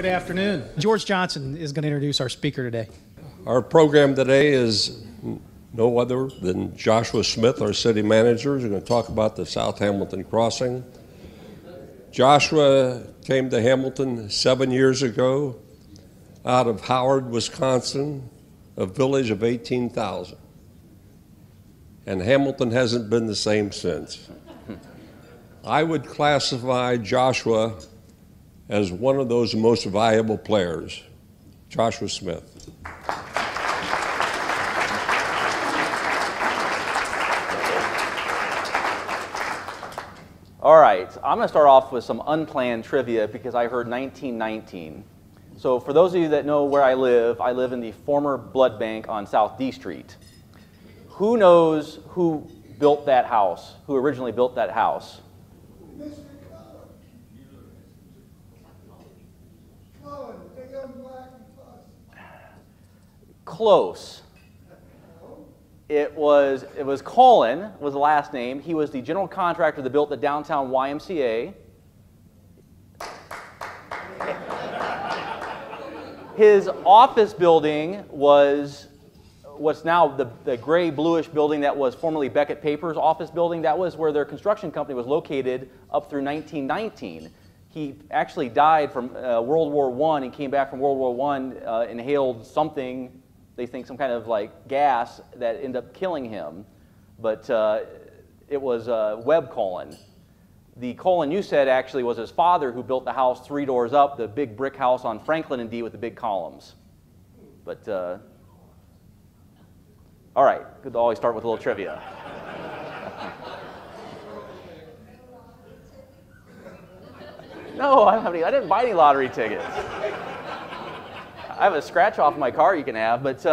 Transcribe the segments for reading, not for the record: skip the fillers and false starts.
Good afternoon. George Johnson is going to introduce our speaker today. Our program today is no other than Joshua Smith, our city manager, who's going to talk about the South Hamilton crossing. Joshua came to Hamilton 7 years ago out of Howard, Wisconsin, a village of 18,000. And Hamilton hasn't been the same since. I would classify Joshua as one of those most valuable players. Joshua Smith. All right, I'm going to start off with some unplanned trivia because I heard 1919. So for those of you that know where I live in the former blood bank on South D Street. Who knows who built that house, who originally built that house? Close. It was Colin was the last name. He was the general contractor that built the downtown YMCA. His office building was what's now the gray bluish building that was formerly Beckett Paper's office building. That was where their construction company was located up through 1919. He actually died from World War I and came back from World War I, inhaled something, they think some kind of like gas that ended up killing him. But it was Webb Colin. The Colin you said actually was his father who built the house 3 doors up, the big brick house on Franklin and D with the big columns. But, all right, good to always start with a little trivia. No, I didn't buy any lottery tickets. I have a scratch off my car you can have, but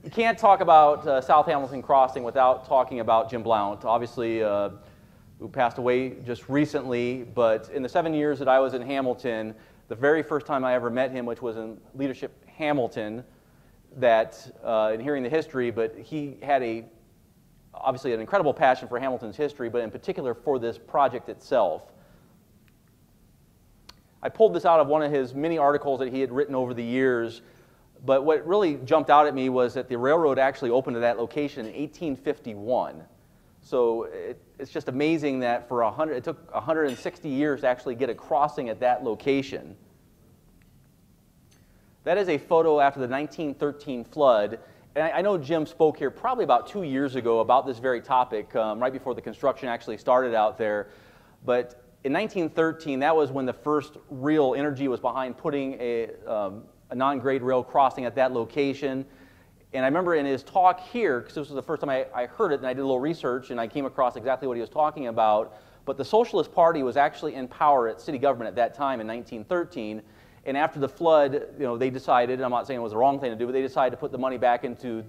you can't talk about South Hamilton Crossing without talking about Jim Blount. Obviously, who passed away just recently, but in the 7 years that I was in Hamilton, the very first time I ever met him, which was in Leadership Hamilton, in hearing the history, but he had obviously an incredible passion for Hamilton's history, but in particular for this project itself. I pulled this out of one of his many articles that he had written over the years, but what really jumped out at me was that the railroad actually opened to that location in 1851. So it's just amazing that it took 160 years to actually get a crossing at that location. That is a photo after the 1913 flood. And I know Jim spoke here probably about 2 years ago about this very topic, right before the construction actually started out there. But in 1913, that was when the first real energy was behind putting a non-grade rail crossing at that location. And I remember in his talk here, because this was the first time I heard it, and I did a little research, and I came across exactly what he was talking about. But the Socialist Party was actually in power at city government at that time in 1913. And after the flood, they decided, and I'm not saying it was the wrong thing to do, but they decided to put the money back into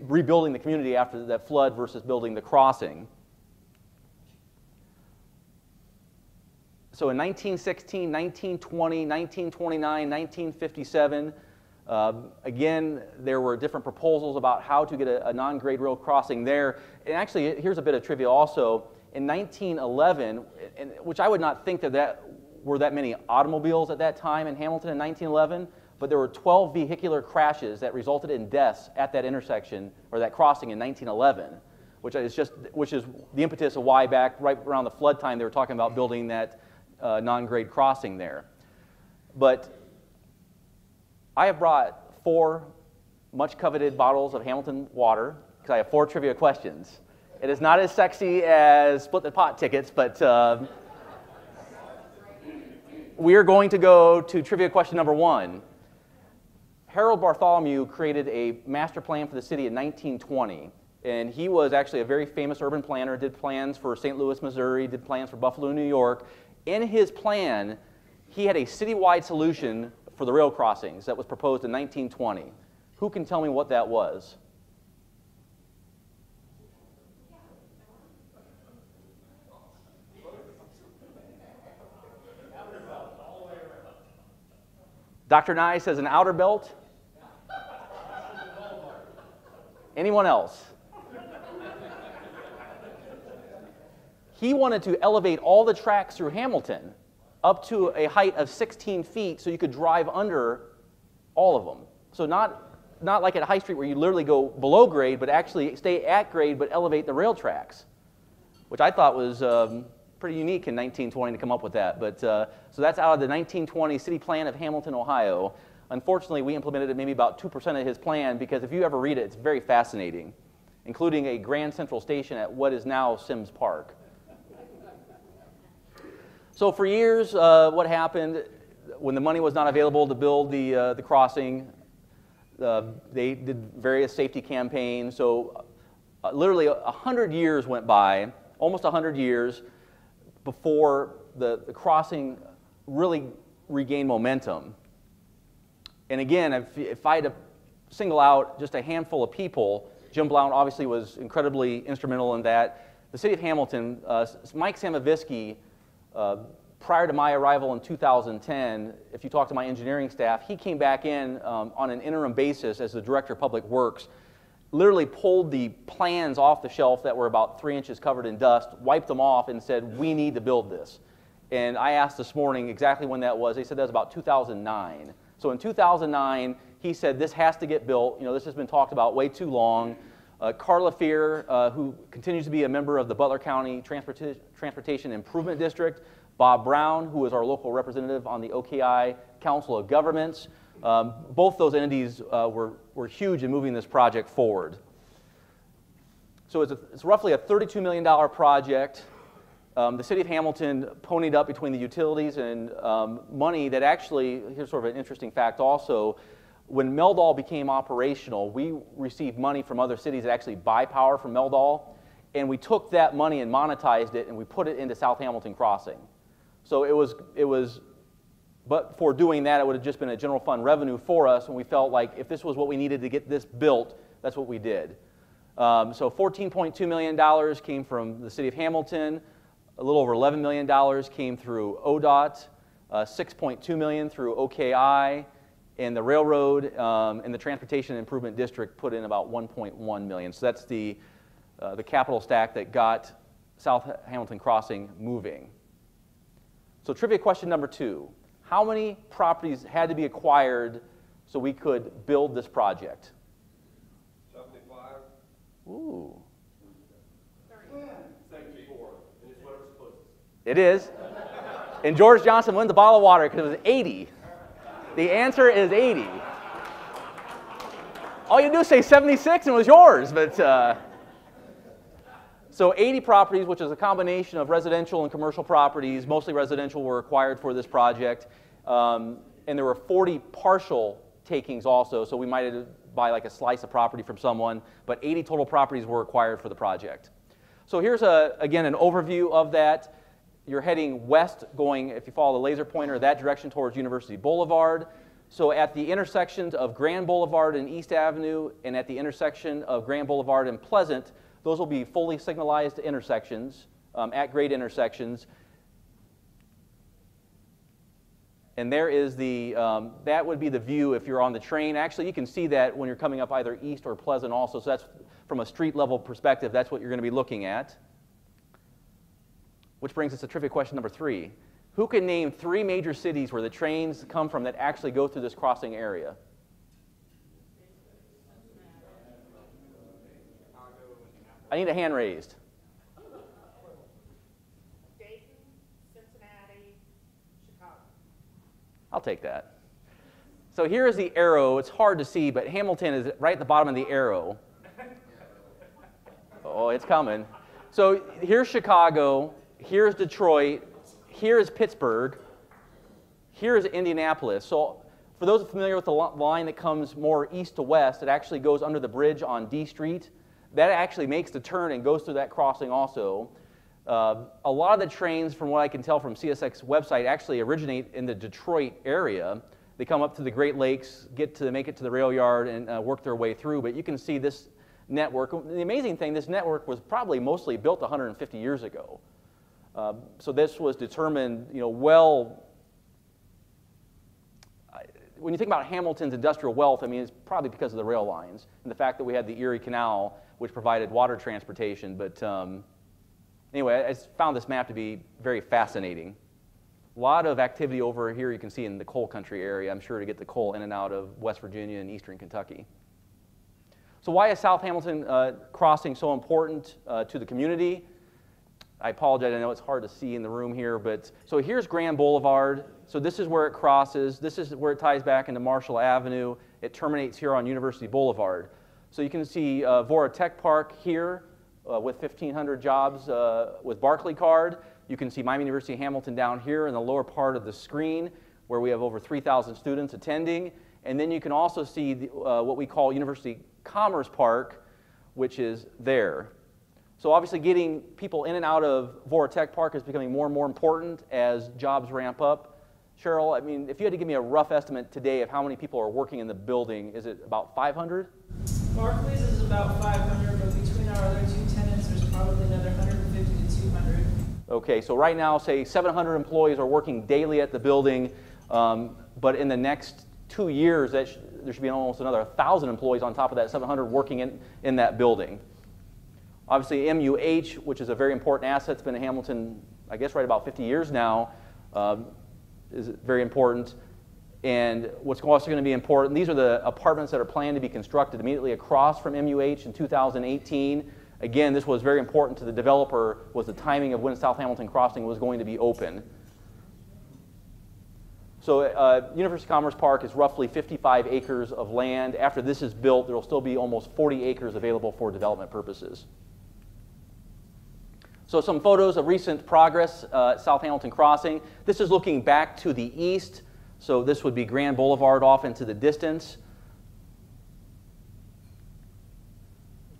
rebuilding the community after that flood versus building the crossing. So in 1916, 1920, 1929, 1957, again, there were different proposals about how to get a non-grade rail crossing there. And actually, here's a bit of trivia also. In 1911, which I would not think that were that many automobiles at that time in Hamilton in 1911, but there were 12 vehicular crashes that resulted in deaths at that intersection, or that crossing in 1911, which is the impetus of why back right around the flood time they were talking about building that non-grade crossing there. But I have brought 4 much coveted bottles of Hamilton water because I have 4 trivia questions. It is not as sexy as split the pot tickets, but we are going to go to trivia question number 1. Harold Bartholomew created a master plan for the city in 1920, and he was actually a very famous urban planner, did plans for St. Louis, Missouri, did plans for Buffalo, New York. In his plan, he had a citywide solution for the rail crossings that was proposed in 1920. Who can tell me what that was? Dr. Nye says an outer belt. Anyone else? He wanted to elevate all the tracks through Hamilton up to a height of 16 feet so you could drive under all of them. So not like at High Street where you literally go below grade, but actually stay at grade but elevate the rail tracks, which I thought was pretty unique in 1920 to come up with that. But so that's out of the 1920 city plan of Hamilton, Ohio. Unfortunately, we implemented maybe about 2% of his plan because if you ever read it, it's very fascinating, including a Grand Central Station at what is now Sims Park. So for years, what happened when the money was not available to build the crossing, they did various safety campaigns. So literally 100 years went by, almost 100 years, before the crossing really regained momentum. And again, if I had to single out just a handful of people, Jim Blount obviously was incredibly instrumental in that. The city of Hamilton, Mike Samavisky, prior to my arrival in 2010, if you talk to my engineering staff, he came back in on an interim basis as the director of public works, literally pulled the plans off the shelf that were about 3 inches covered in dust, wiped them off and said, we need to build this. And I asked this morning exactly when that was. They said that was about 2009. So in 2009, he said this has to get built. You know, this has been talked about way too long. Carla Fear, who continues to be a member of the Butler County Transportation Improvement District, Bob Brown, who is our local representative on the OKI Council of Governments. Both those entities were huge in moving this project forward. So it's roughly a $32 million project. The city of Hamilton ponied up between the utilities and money that actually, here's sort of an interesting fact also, when Meldal became operational, we received money from other cities that actually buy power from Meldal, and we took that money and monetized it and we put it into South Hamilton Crossing. So it was, but for doing that, it would have just been a general fund revenue for us, and we felt like if this was what we needed to get this built, that's what we did. So $14.2 million came from the city of Hamilton, a little over $11 million came through ODOT, $6.2 million through OKI, and the railroad and the Transportation Improvement District put in about $1.1 million. So that's the capital stack that got South Hamilton Crossing moving. So trivia question number 2. How many properties had to be acquired so we could build this project? 75. Ooh. 74. And it's whatever's closest. It is. And George Johnson wins the bottle of water because it was 80. The answer is 80. All you do is say 76 and it was yours, but so 80 properties, which is a combination of residential and commercial properties, mostly residential, were acquired for this project. And there were 40 partial takings also, so we might buy like a slice of property from someone, but 80 total properties were acquired for the project. So here's, again, an overview of that. You're heading west going, if you follow the laser pointer, that direction towards University Boulevard. So at the intersections of Grand Boulevard and East Avenue, and at the intersection of Grand Boulevard and Pleasant, those will be fully signalized intersections, at-grade intersections. And there is the, that would be the view if you're on the train. Actually, you can see that when you're coming up either East or Pleasant also. So that's from a street level perspective, that's what you're going to be looking at. Which brings us to trivia question number 3. Who can name 3 major cities where the trains come from that actually go through this crossing area? I need a hand raised. Dayton, Cincinnati, Chicago. I'll take that. So here is the arrow. It's hard to see, but Hamilton is right at the bottom of the arrow. Oh, it's coming. So here's Chicago. Here's Detroit. Here's Pittsburgh. Here's Indianapolis. So for those familiar with the line that comes more east to west, it actually goes under the bridge on D Street. That actually makes the turn and goes through that crossing also. A lot of the trains, from what I can tell from CSX website, actually originate in the Detroit area. They come up to the Great Lakes, make it to the rail yard, and work their way through. But you can see this network. The amazing thing, this network was probably mostly built 150 years ago. So this was determined, well. When you think about Hamilton's industrial wealth, I mean, it's probably because of the rail lines and the fact that we had the Erie Canal, which provided water transportation. But anyway, I found this map to be very fascinating. A lot of activity over here you can see in the coal country area, I'm sure, to get the coal in and out of West Virginia and eastern Kentucky. So why is South Hamilton Crossing so important to the community? I apologize, I know it's hard to see in the room here, but so here's Grand Boulevard. So this is where it crosses. This is where it ties back into Marshall Avenue. It terminates here on University Boulevard. So you can see Vora Tech Park here with 1,500 jobs with Barclay card. You can see Miami University Hamilton down here in the lower part of the screen where we have over 3,000 students attending. And then you can also see what we call University Commerce Park, which is there. So obviously getting people in and out of Vora Tech Park is becoming more and more important as jobs ramp up. Cheryl, I mean, if you had to give me a rough estimate today of how many people are working in the building, is it about 500? Barclays is about 500, but between our other two tenants, there's probably another 150 to 200. Okay, so right now, say 700 employees are working daily at the building, but in the next 2 years, there should be almost another 1,000 employees on top of that 700 working in that building. Obviously, MUH, which is a very important asset, it's been in Hamilton, I guess, right about 50 years now, is very important. And what's also going to be important, these are the apartments that are planned to be constructed immediately across from MUH in 2018. Again, this was very important to the developer, was the timing of when South Hamilton Crossing was going to be open. So University Commerce Park is roughly 55 acres of land. After this is built, there will still be almost 40 acres available for development purposes. So some photos of recent progress at South Hamilton Crossing. This is looking back to the east. So this would be Grand Boulevard off into the distance.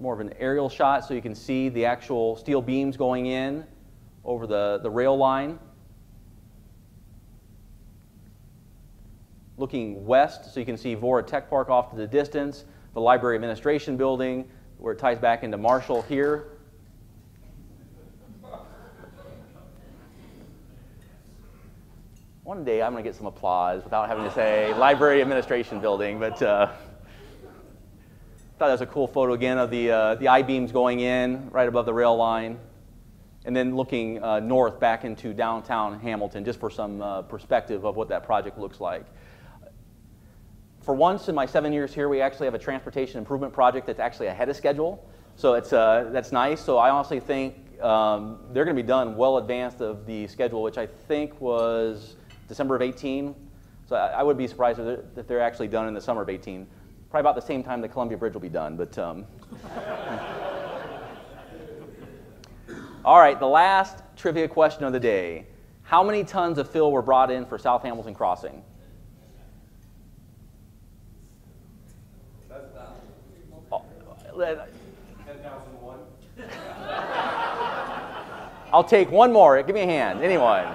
More of an aerial shot so you can see the actual steel beams going in over the rail line. Looking west so you can see Vora Tech Park off to the distance, the Library Administration Building where it ties back into Marshall here. One day I'm going to get some applause without having to say Library Administration Building, but I thought that was a cool photo again of the I-beams going in right above the rail line, and then looking north back into downtown Hamilton just for some perspective of what that project looks like. For once in my 7 years here, we actually have a transportation improvement project that's actually ahead of schedule, so that's nice. So I honestly think they're going to be done well advanced of the schedule, which I think was December of 18. So I would be surprised if they're actually done in the summer of 18. Probably about the same time the Columbia Bridge will be done. But all right, the last trivia question of the day. How many tons of fill were brought in for South Hamilton Crossing? 10,001. I'll take one more. Give me a hand. Anyone?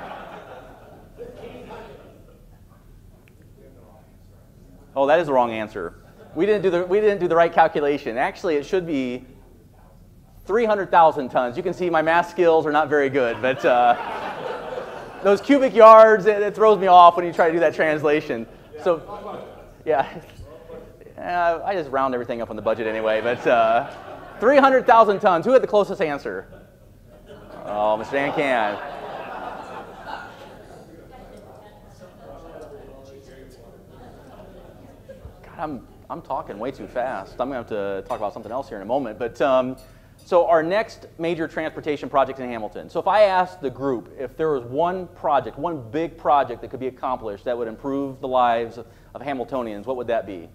Oh, that is the wrong answer. We didn't do the right calculation. Actually, it should be 300,000 tons. You can see my math skills are not very good, but those cubic yards, it throws me off when you try to do that translation. So, yeah, I just round everything up on the budget anyway. But 300,000 tons. Who had the closest answer? Oh, Mr. Dan Can. God, I'm talking way too fast. I'm going to have to talk about something else here in a moment. But so our next major transportation project in Hamilton. So if I asked the group if there was one project, one big project that could be accomplished that would improve the lives of Hamiltonians, what would that be?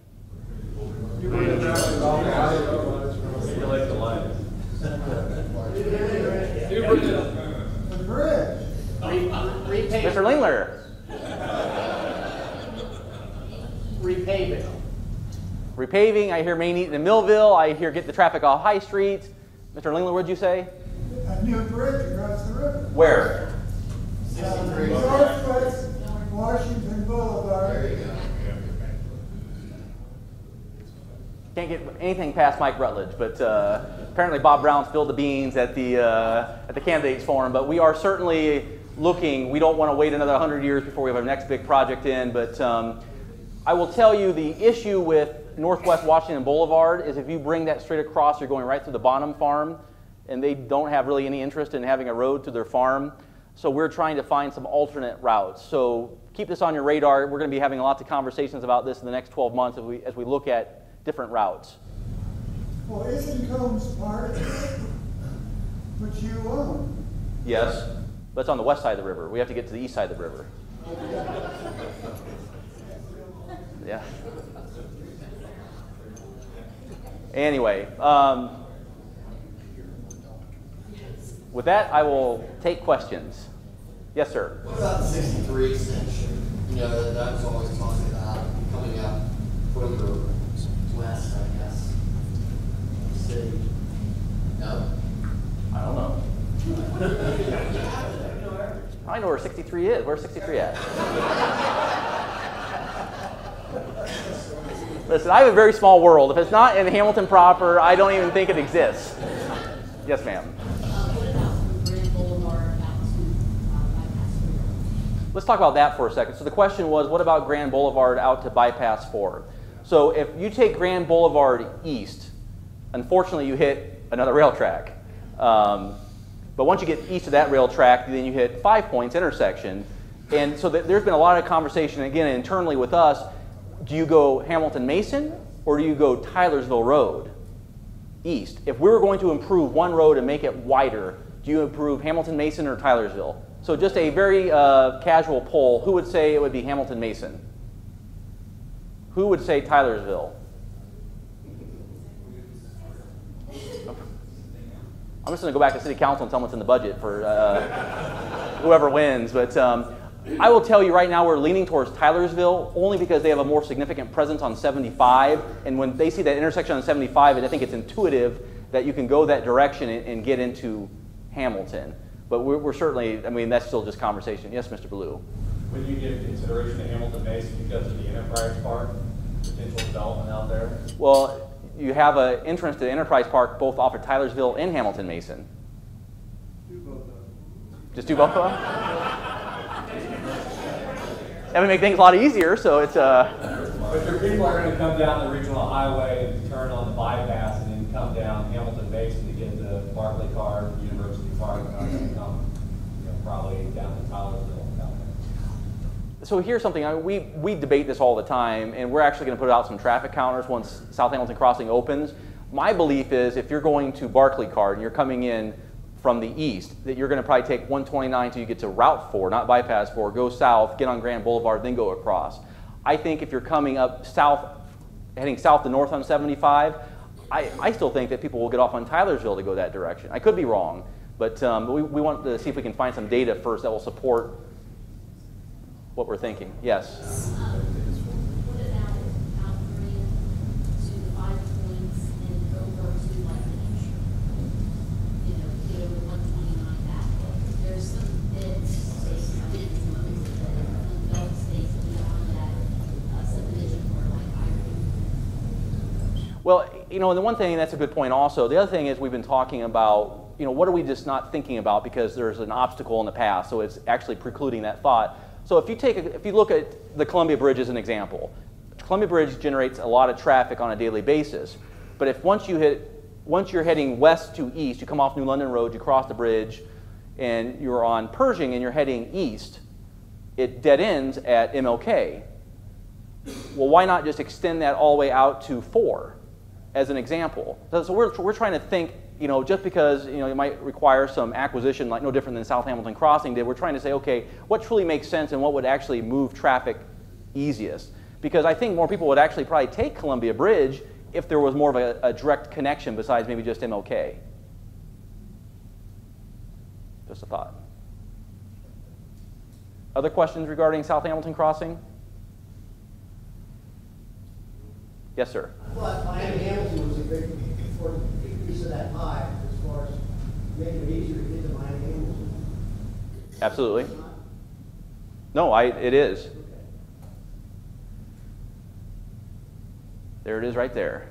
Mr. Lingler. Repaving. Repaving, I hear Main Eaton and Millville. I hear get the traffic off High Street. Mr. Lingler, what did you say? A new bridge across the river. Where? Northwest Washington Boulevard. There you go. Can't get anything past Mike Rutledge, but apparently Bob Brown spilled the beans at the candidates forum. But we are certainly looking. We don't want to wait another 100 years before we have our next big project in. But I will tell you the issue with Northwest Washington Boulevard is if you bring that straight across, you're going right through the Bonham farm, and they don't have really any interest in having a road to their farm. So we're trying to find some alternate routes. So keep this on your radar. We're going to be having lots of conversations about this in the next 12 months as we look at different routes. Well, isn't Combs Park, which you own? Yes, but it's on the west side of the river. We have to get to the east side of the river. Yeah. Anyway, with that, I will take questions. Yes, sir. What about the 63 extension? You know, that was always talking about coming up further west, I guess. City. No? I don't know. I know where 63 is. Where's 63 at? Listen, I have a very small world. If it's not in Hamilton proper, I don't even think it exists. Yes, ma'am. What about from Grand Boulevard out to Bypass 4? Let's talk about that for a second. So the question was, what about Grand Boulevard out to Bypass 4? So if you take Grand Boulevard east, unfortunately you hit another rail track. But once you get east of that rail track, then you hit 5 Points intersection. And so there's been a lot of conversation, again, internally with us. Do you go Hamilton-Mason or do you go Tylersville Road east? If we were going to improve one road and make it wider, do you improve Hamilton-Mason or Tylersville? So just a very casual poll. Who would say it would be Hamilton-Mason? Who would say Tylersville? I'm just going to go back to City Council and tell them what's in the budget for whoever wins. But I will tell you right now we're leaning towards Tylersville only because they have a more significant presence on 75. And when they see that intersection on 75, I think it's intuitive that you can go that direction and get into Hamilton. But we're certainly, I mean, that's still just conversation. Yes, Mr. Blue. Would you give consideration to Hamilton-Mason because of the Enterprise Park, potential development out there? Well, you have an entrance to Enterprise Park both off of Tylersville and Hamilton-Mason. Do both of them. Just do both of them? That would make things a lot easier, so it's But your people are going to come down the regional highway and turn on the bypass and then come down Hamilton-Mason to get to Barclay Card, University Park, and are going to come, you know, probably down to Tylersville down there. So here's something, we debate this all the time, and we're actually going to put out some traffic counters once South Hamilton Crossing opens. My belief is if you're going to Barclay Card and you're coming in from the east, that you're going to probably take 129 till you get to Route 4, not Bypass 4, go south, get on Grand Boulevard, then go across. I think if you're coming up south, heading south to north on 75, I still think that people will get off on Tylersville to go that direction. I could be wrong, but we want to see if we can find some data first that will support what we're thinking. Yes? What about out Grand to the 5 Points and over to like the Hampshire? You know, get over 129 that way. There's some bits, I think it's limited, but undeveloped states beyond that subdivision where like Well, you know, and the one thing, that's a good point also, the other thing is we've been talking about, you know, what are we just not thinking about because there's an obstacle in the path, so it's actually precluding that thought. So if you look at the Columbia Bridge as an example, Columbia Bridge generates a lot of traffic on a daily basis. But if once you're heading west to east, you come off New London Road, you cross the bridge, and you're on Pershing and you're heading east, it dead ends at MLK. Well, why not just extend that all the way out to 4 as an example? So we're trying to think, you know, just because, you know, it might require some acquisition, like no different than South Hamilton Crossing did, we're trying to say, okay, what truly makes sense and what would actually move traffic easiest? Because I think more people would actually probably take Columbia Bridge if there was more of a direct connection besides maybe just MLK. Just a thought. Other questions regarding South Hamilton Crossing? Yes, sir. But Miami Hamilton was a big piece of that pie as far as making it easier to get to Miami Hamilton. Absolutely. No, it is. There it is right there.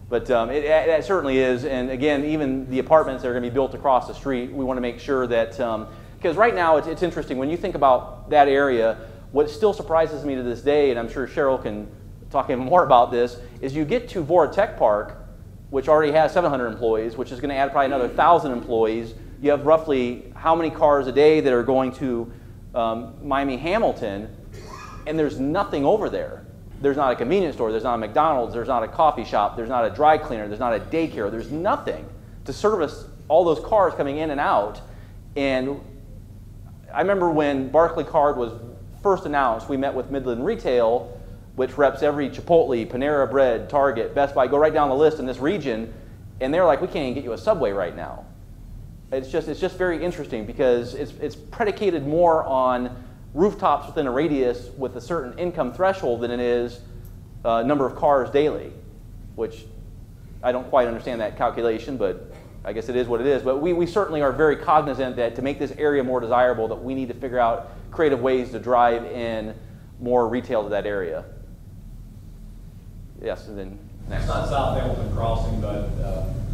But it certainly is, and again, even the apartments that are going to be built across the street, we want to make sure that, because right now it's interesting, when you think about that area, what still surprises me to this day, and I'm sure Cheryl can talk even more about this, is you get to Vora Tech Park, which already has 700 employees, which is going to add probably another 1,000 employees. you have roughly how many cars a day that are going to Miami Hamilton, and there's nothing over there. There's not a convenience store, there's not a McDonald's, there's not a coffee shop, there's not a dry cleaner, there's not a daycare, there's nothing to service all those cars coming in and out. And I remember when Barclay Card was first announced, we met with Midland Retail, which reps every Chipotle, Panera Bread, Target, Best Buy, go right down the list in this region, and they're like, we can't even get you a Subway right now. It's just very interesting because it's predicated more on rooftops within a radius with a certain income threshold than it is number of cars daily, which I don't quite understand that calculation, but I guess it is what it is. But we certainly are very cognizant that to make this area more desirable, that we need to figure out creative ways to drive in more retail to that area. Yes, and then next. It's not South Hamilton Crossing, but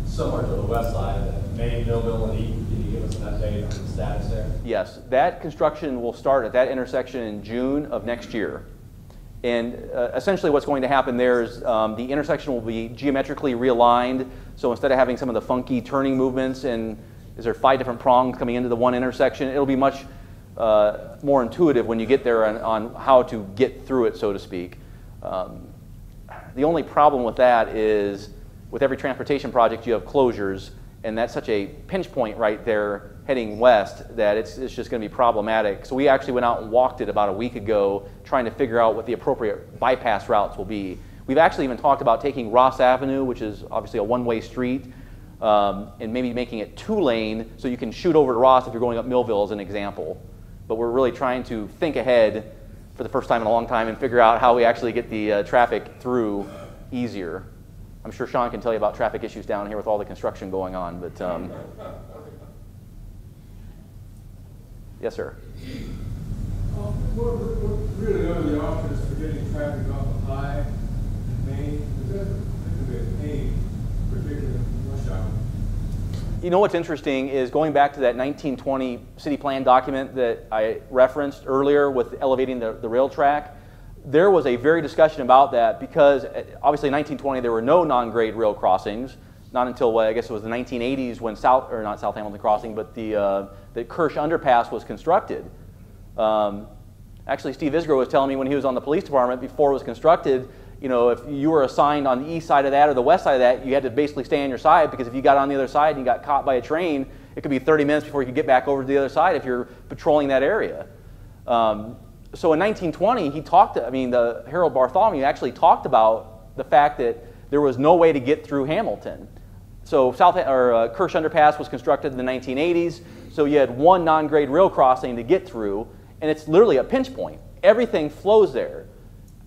similar to the west side, the main Millville and Eaton. Can you give us an update on the status there? Yes, that construction will start at that intersection in June of next year. And essentially what's going to happen there is the intersection will be geometrically realigned. So instead of having some of the funky turning movements and is there 5 different prongs coming into the one intersection, it'll be much more intuitive when you get there on how to get through it, so to speak. The only problem with that is with every transportation project you have closures, and that's such a pinch point right there heading west that it's just going to be problematic. So we actually went out and walked it about a week ago trying to figure out what the appropriate bypass routes will be. We've actually even talked about taking Ross Avenue, which is obviously a one-way street, and maybe making it 2-lane so you can shoot over to Ross if you're going up Millville as an example. But we're really trying to think ahead for the first time in a long time and figure out how we actually get the traffic through easier. I'm sure Sean can tell you about traffic issues down here with all the construction going on, but yes, sir. What really are the options for getting traffic off of High and Main? Because that could be a pain, particularly in rush hour. You know what's interesting is going back to that 1920 city plan document that I referenced earlier with elevating the rail track. There was a very discussion about that because obviously in 1920 there were no non-grade rail crossings, not until I guess it was the 1980s when not South Hamilton Crossing, but the Kirsch Underpass was constructed. Actually, Steve Isgro was telling me when he was on the police department before it was constructed, you know, if you were assigned on the east side of that or the west side of that, you had to basically stay on your side because if you got on the other side and you got caught by a train, it could be 30 minutes before you could get back over to the other side if you're patrolling that area. So in 1920, the Harold Bartholomew actually talked about the fact that there was no way to get through Hamilton. So Kirsch Underpass was constructed in the 1980s, so you had one non-grade rail crossing to get through, and it's literally a pinch point. Everything flows there.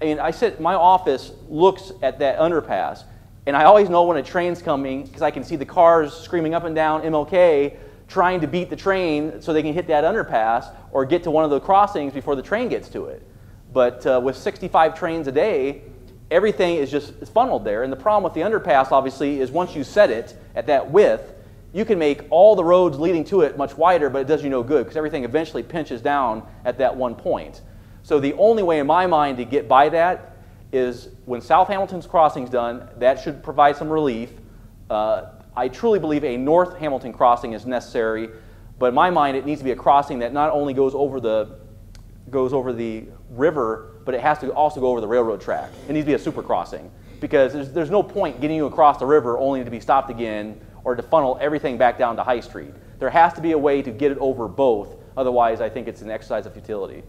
I mean, my office looks at that underpass, and I always know when a train's coming because I can see the cars screaming up and down MLK trying to beat the train so they can hit that underpass or get to one of the crossings before the train gets to it. But with 65 trains a day, everything is just funneled there. And the problem with the underpass, obviously, is once you set it at that width, you can make all the roads leading to it much wider, but it does you no good because everything eventually pinches down at that one point. So the only way in my mind to get by that is when South Hamilton's crossing's done, that should provide some relief. I truly believe a North Hamilton crossing is necessary, but in my mind it needs to be a crossing that not only goes over the river, but it has to also go over the railroad track. It needs to be a super crossing because there's no point getting you across the river only to be stopped again or to funnel everything back down to High Street. There has to be a way to get it over both, otherwise I think it's an exercise of futility.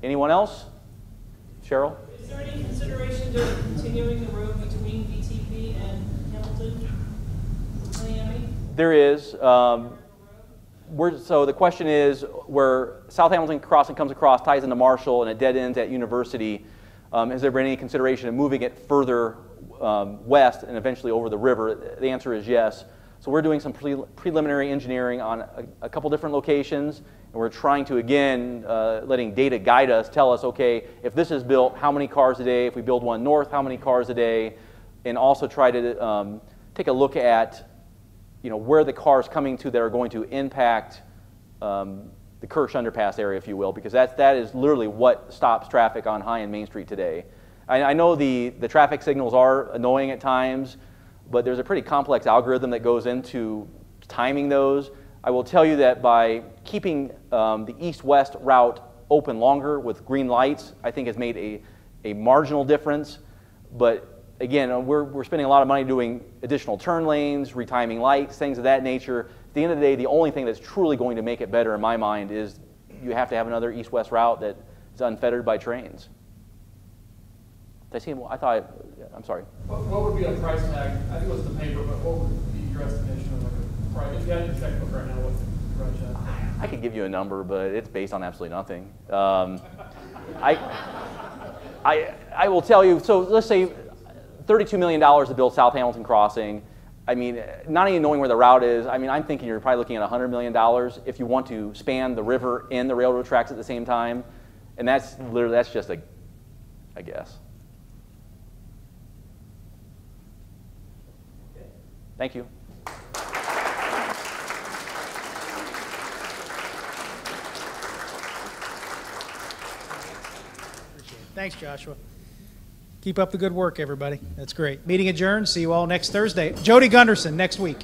Anyone else? Cheryl? Is there any consideration to continuing the road between VTP and Hamilton, Miami? There is. So the question is, where South Hamilton Crossing comes across, ties into Marshall, and it dead ends at University, has there been any consideration of moving it further west and eventually over the river? The answer is yes. So we're doing some preliminary engineering on a couple different locations, and we're trying to, again, letting data guide us, tell us, okay, if this is built, how many cars a day? If we build one north, how many cars a day? And also try to take a look at, you know, where the cars coming to that are going to impact the Kirsch Underpass area, if you will, because that is literally what stops traffic on High and Main Street today. I know the traffic signals are annoying at times, but there's a pretty complex algorithm that goes into timing those. I will tell you that by keeping the east-west route open longer with green lights, I think has made a marginal difference. But again, we're spending a lot of money doing additional turn lanes, retiming lights, things of that nature. At the end of the day, the only thing that's truly going to make it better in my mind is you have to have another east-west route that is unfettered by trains. Did I see him? I'm sorry. What would be a price tag? I think it was the paper, but what would be your estimation of like a price? If you had your checkbook right now, what's the price tag? I could give you a number, but it's based on absolutely nothing. I will tell you, so let's say $32 million to build South Hamilton Crossing. I mean, not even knowing where the route is, I mean, I'm thinking you're probably looking at $100 million if you want to span the river and the railroad tracks at the same time. And that's just a guess. Thank you. Thanks, Joshua. Keep up the good work, everybody. That's great. Meeting adjourned. See you all next Thursday. Jody Gunderson next week.